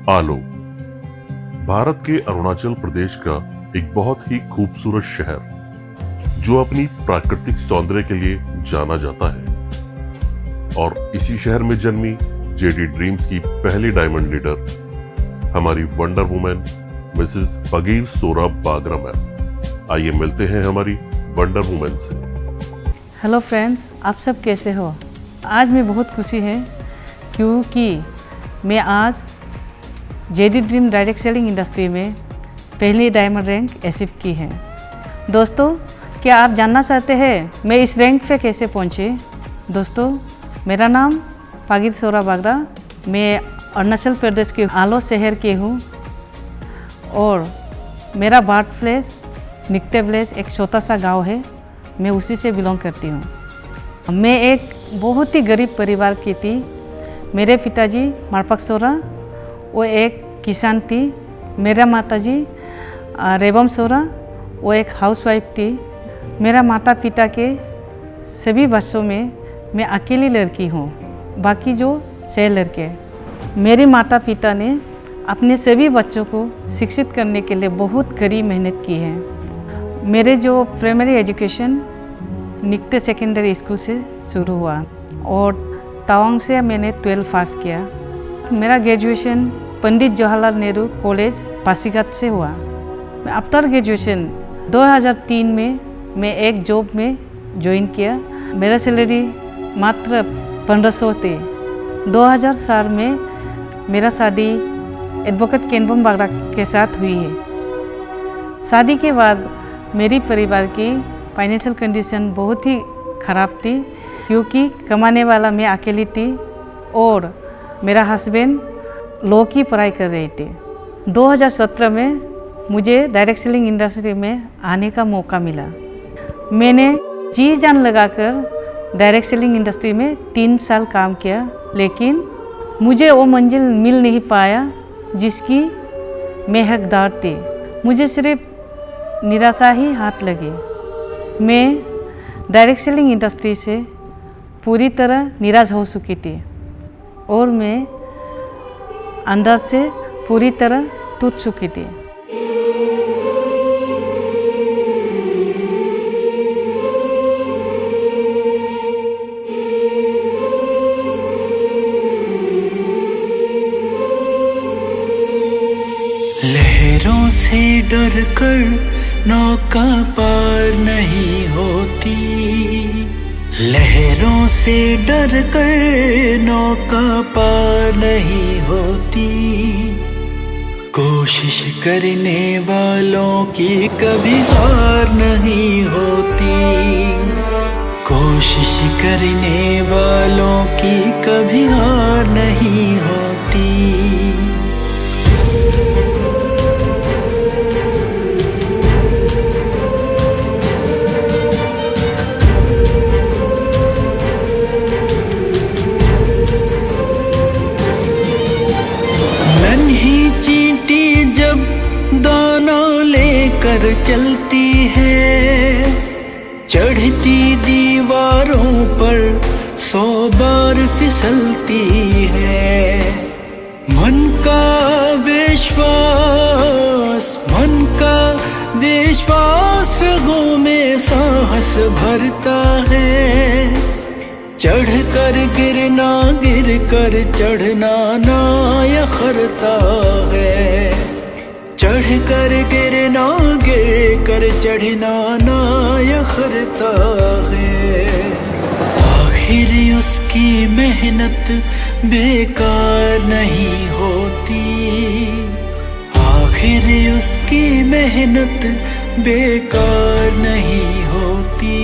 आलो भारत के अरुणाचल प्रदेश का एक बहुत ही खूबसूरत शहर जो अपनी प्राकृतिक सौंदर्य के लिए जाना जाता है। और इसी शहर में जन्मी जेडी ड्रीम्स की पहली डायमंड लीडर हमारी वंडर वुमेन मिसेस पगीर सोरा बागरा मैम। आइए मिलते हैं हमारी वंडर वुमेन से। हेलो फ्रेंड्स, आप सब कैसे हो? आज मैं बहुत खुशी है क्योंकि मैं आज JD dream direct selling industry में पहली डायमंड रैंक अचीव की है। दोस्तों, क्या आप जानना चाहते हैं मैं इस रैंक पे कैसे पहुंची? दोस्तों, मेरा नाम पगीर सोरा बागरा, मैं अरुणाचल प्रदेश के आलो शहर के हूँ और मेरा बर्थ प्लेस निकते विलेज एक छोटा सा गांव है, मैं उसी से बिलोंग करती हूँ। मैं एक बहुत ही गरीब परिवार की थी। मेरे पिताजी मारपक सोरा वो एक किसान थी। मेरा माताजी रेवम सोरा वो एक हाउसवाइफ थी। मेरा माता पिता के सभी बच्चों में मैं अकेली लड़की हूँ, बाकी जो 6 लड़के हैं। मेरे माता पिता ने अपने सभी बच्चों को शिक्षित करने के लिए बहुत कड़ी मेहनत की है। मेरे जो प्राइमरी एजुकेशन निकते सेकेंडरी स्कूल से शुरू हुआ और तवांग से मैंने 12 पास किया। मेरा ग्रेजुएशन पंडित जवाहरलाल नेहरू कॉलेज पासीघाट से हुआ। आफ्टर ग्रेजुएशन 2003 में मैं एक जॉब में ज्वाइन किया। मेरा सैलरी मात्र 1500 थे। 2004 में मेरा शादी एडवोकेट केनबम बागरा के साथ हुई है। शादी के बाद मेरी परिवार की फाइनेंशियल कंडीशन बहुत ही ख़राब थी क्योंकि कमाने वाला मैं अकेली थी और मेरा हस्बैंड लॉ की पढ़ाई कर रहे थे। 2017 में मुझे डायरेक्ट सेलिंग इंडस्ट्री में आने का मौका मिला। मैंने जी जान लगाकर डायरेक्ट सेलिंग इंडस्ट्री में 3 साल काम किया, लेकिन मुझे वो मंजिल मिल नहीं पाया जिसकी मैं हकदार थी। मुझे सिर्फ निराशा ही हाथ लगी। मैं डायरेक्ट सेलिंग इंडस्ट्री से पूरी तरह निराश हो चुकी थी और मैं अंदर से पूरी तरह टूट चुकी थी। लहरों से डर कर नौका पार नहीं होती। लहरों से डर कर नौका पार नहीं होती। कोशिश करने वालों की कभी हार नहीं होती। कोशिश करने वालों की कभी हार नहीं होती। कर चलती है चढ़ती दीवारों पर 100 बार फिसलती है। मन का विश्वास रगों में साहस भरता है। चढ़ कर गिरना गिर कर चढ़ना ना यखरता है। चढ़ कर गिरना गिर कर चढ़ना ना यखरता है। आखिर उसकी मेहनत बेकार नहीं होती। आखिर उसकी मेहनत बेकार नहीं होती।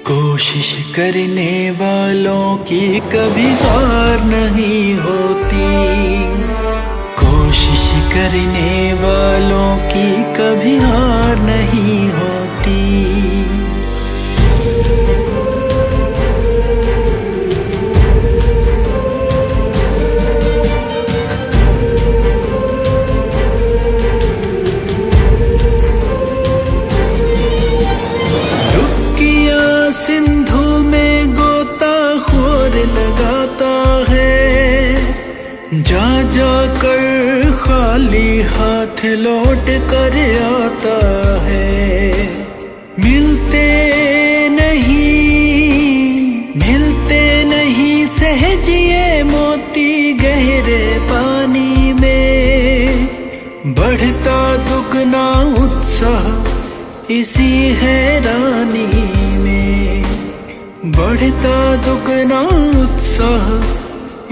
कोशिश करने वालों की कभी हार नहीं होती। कोशिश करने वालों की कभी हार नहीं होती। डुबकियां सिंधु में गोताखोर लगाता है। जा जा कर खाली हाथ लौट कर आता है। मिलते नहीं सहजिए मोती गहरे पानी में। बढ़ता दुगना उत्साह इसी हैरानी में। बढ़ता दुगना उत्साह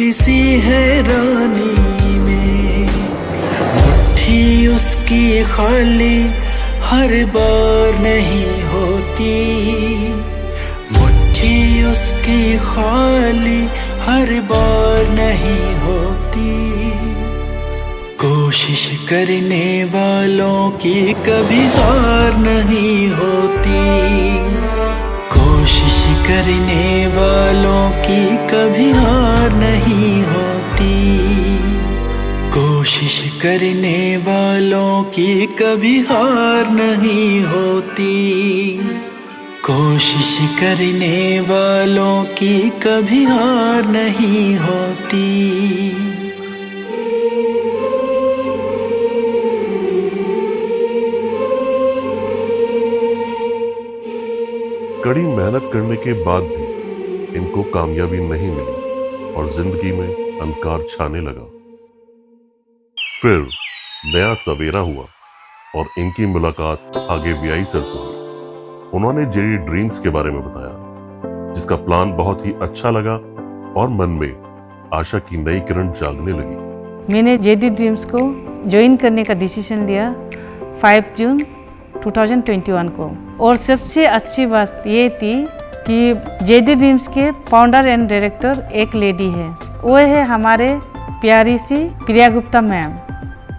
इसी हैरानी में। मुट्ठी उसकी खाली हर बार नहीं होती। मुट्ठी उसकी खाली हर बार नहीं होती। कोशिश करने वालों की कभी हार नहीं होती। कोशिश करने वालों की कभी हार नहीं होती। कोशिश करने वालों की कभी हार नहीं होती। कोशिश करने वालों की कभी हार नहीं होती। कड़ी मेहनत करने के बाद भी इनको कामयाबी नहीं मिली और जिंदगी में अंधकार छाने लगा। फिर नया सवेरा हुआ और इनकी मुलाकात आगे वीआई सर से हुई। उन्होंने जेडी ड्रीम्स के बारे में बताया, जिसका प्लान बहुत ही अच्छा लगा और मन में आशा की नई किरण जागने लगी। मैंने जेडी ड्रीम्स को ज्वाइन करने का डिसीजन लिया 5 जून 2021 को। और सबसे अच्छी बात ये थी कि जेडी ड्रीम्स के फाउंडर एंड डायरेक्टर एक लेडी है, वो है हमारे प्यारी सी प्रिया गुप्ता मैम।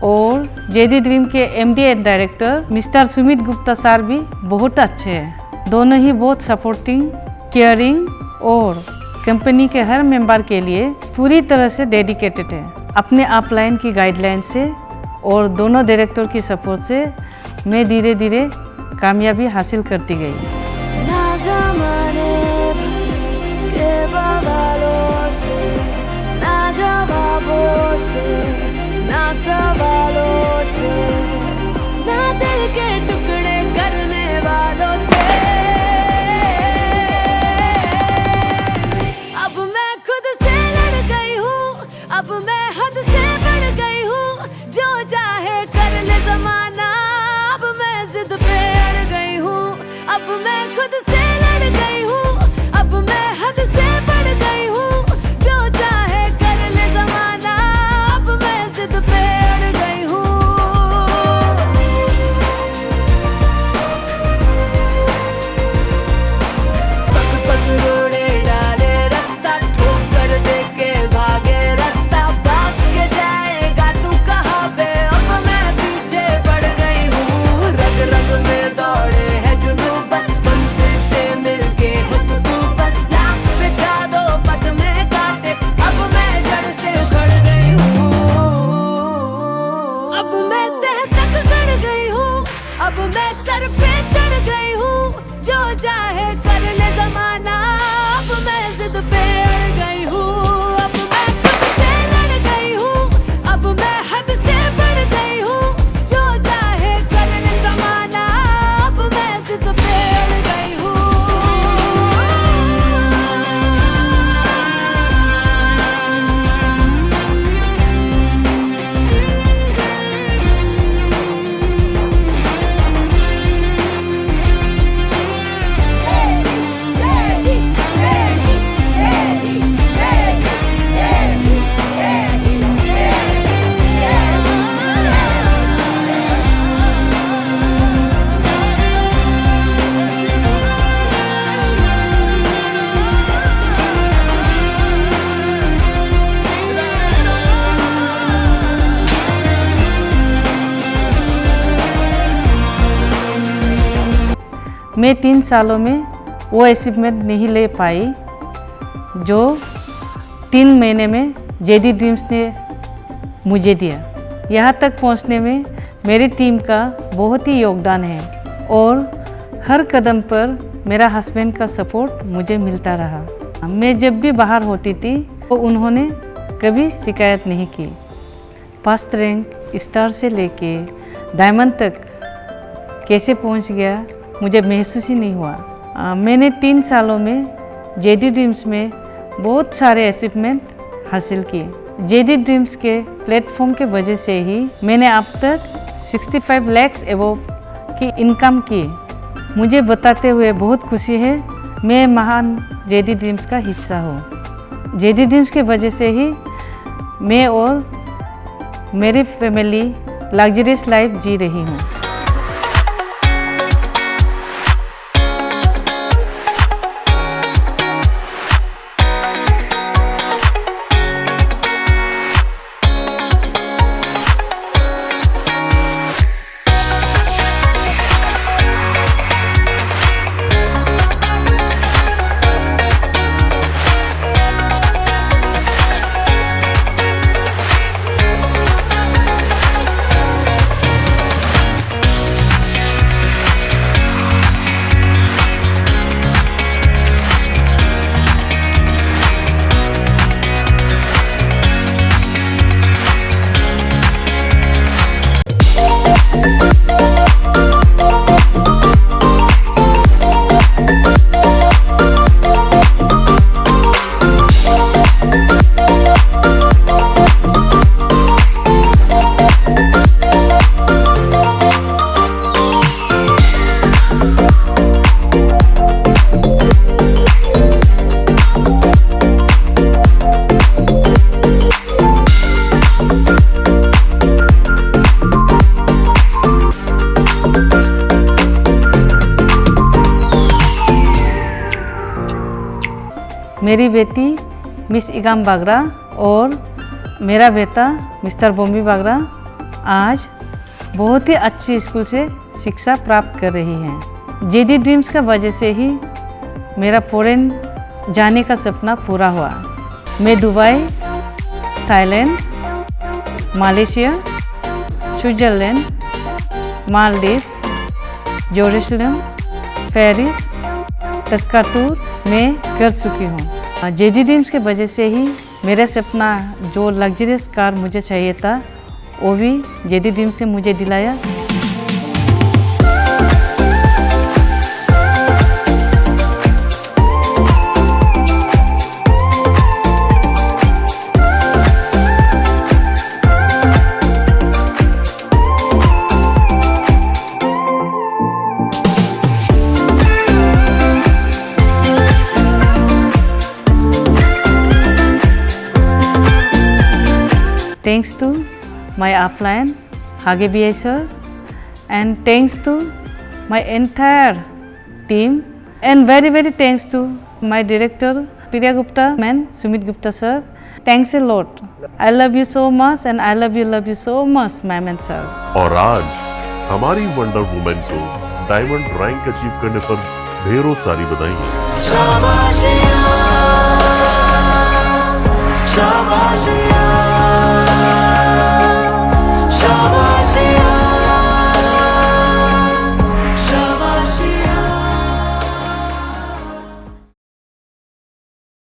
और जेडी ड्रीम के MD and director mister Sumit Gupta sir भी बहुत अच्छे हैं। दोनों ही बहुत सपोर्टिंग, केयरिंग और कंपनी के हर मेंबर के लिए पूरी तरह से डेडिकेटेड है। अपने अपलाइन की गाइडलाइन से और दोनों डायरेक्टर की सपोर्ट से मैं धीरे धीरे कामयाबी हासिल करती गई। ना ज़माने भर के बवालों से, ना जवाबों से, ना सवालों से, ना दिल के टुकड़े करने वालों से। अब मैं खुद से लड़ गई हूँ, अब मैं हद से बढ़ गई हूँ। जो चाहे कर ले ज़माना, अब मैं जिद पे अड़ गई हूँ। अब मैं खुद से लड़ गई हूँ, अब मैं हद से बढ़ गई हूँ। जो चाहे कर ले ज़माना, अब मैं जिद पे अड़ गई हूँ। पग पग रोड़े डाले रास्ता, ठोकर दे के भागे रास्ता। भाग के जाएगा तू कहाँ पे, अब मैं पीछे पड़ गई हूँ। रग रग में दौड़े है जुनून, बस मंजिल से मिलके हंस तू बस। लाख बिछा दो पथ में कांटे, अब मैं जड़ से उखड़ गई हूँ। अब मैं तह तक गड़ गई हूँ, अब मैं सर पे चढ़ गई हूँ। जो चाहे कर ले ज़माना, अब मैं जिद पे अड़ गई हूँ। अब मैं खुद से लड़ गई हूँ, अब मैं हद से बढ़ गई हूँ। जो चाहे कर ले ज़माना, अब मैं जिद पे अड़ गई हूँ। मैं 3 सालों में वो अचीवमेंट नहीं ले पाई जो 3 महीने में जेडी ड्रीम्स ने मुझे दिया। यहाँ तक पहुँचने में मेरी टीम का बहुत ही योगदान है और हर कदम पर मेरा हस्बैंड का सपोर्ट मुझे मिलता रहा। मैं जब भी बाहर होती थी तो उन्होंने कभी शिकायत नहीं की। फर्स्ट रैंक स्टार से लेके डायमंड तक कैसे पहुंच गया मुझे महसूस ही नहीं हुआ। मैंने 3 सालों में जेडी ड्रीम्स में बहुत सारे अचीवमेंट हासिल किए। जेडी ड्रीम्स के प्लेटफॉर्म के वजह से ही मैंने अब तक 65 लाख एवोव की इनकम की। मुझे बताते हुए बहुत खुशी है मैं महान जेडी ड्रीम्स का हिस्सा हूँ। जेडी ड्रीम्स के वजह से ही मैं और मेरी फैमिली लग्जरियस लाइफ जी रही हूँ। मेरी बेटी मिस इगाम बागरा और मेरा बेटा मिस्टर बॉम्बी बागरा आज बहुत ही अच्छी स्कूल से शिक्षा प्राप्त कर रही हैं। जेडी ड्रीम्स का वजह से ही मेरा फॉरेन जाने का सपना पूरा हुआ। मैं Dubai, Thailand, Malaysia, Switzerland, Maldives, Jerusalem, Paris तक का टूर मैं कर चुकी हूँ। जेडी ड्रीम्स के वजह से ही मेरा सपना जो लग्जरियस कार मुझे चाहिए था वो भी जेडी ड्रीम्स ने मुझे दिलाया। Thanks to my upline Hage BI sir, and thanks to my entire team, and very thanks to my director Priya Gupta and Sumit Gupta sir. Thanks a lot. I love you so much and I love you so much ma'am and sir. और आज हमारी wonder women को diamond rank achieve करने पर ढेरों सारी बधाई। शाबाशिया, शाबाशिया।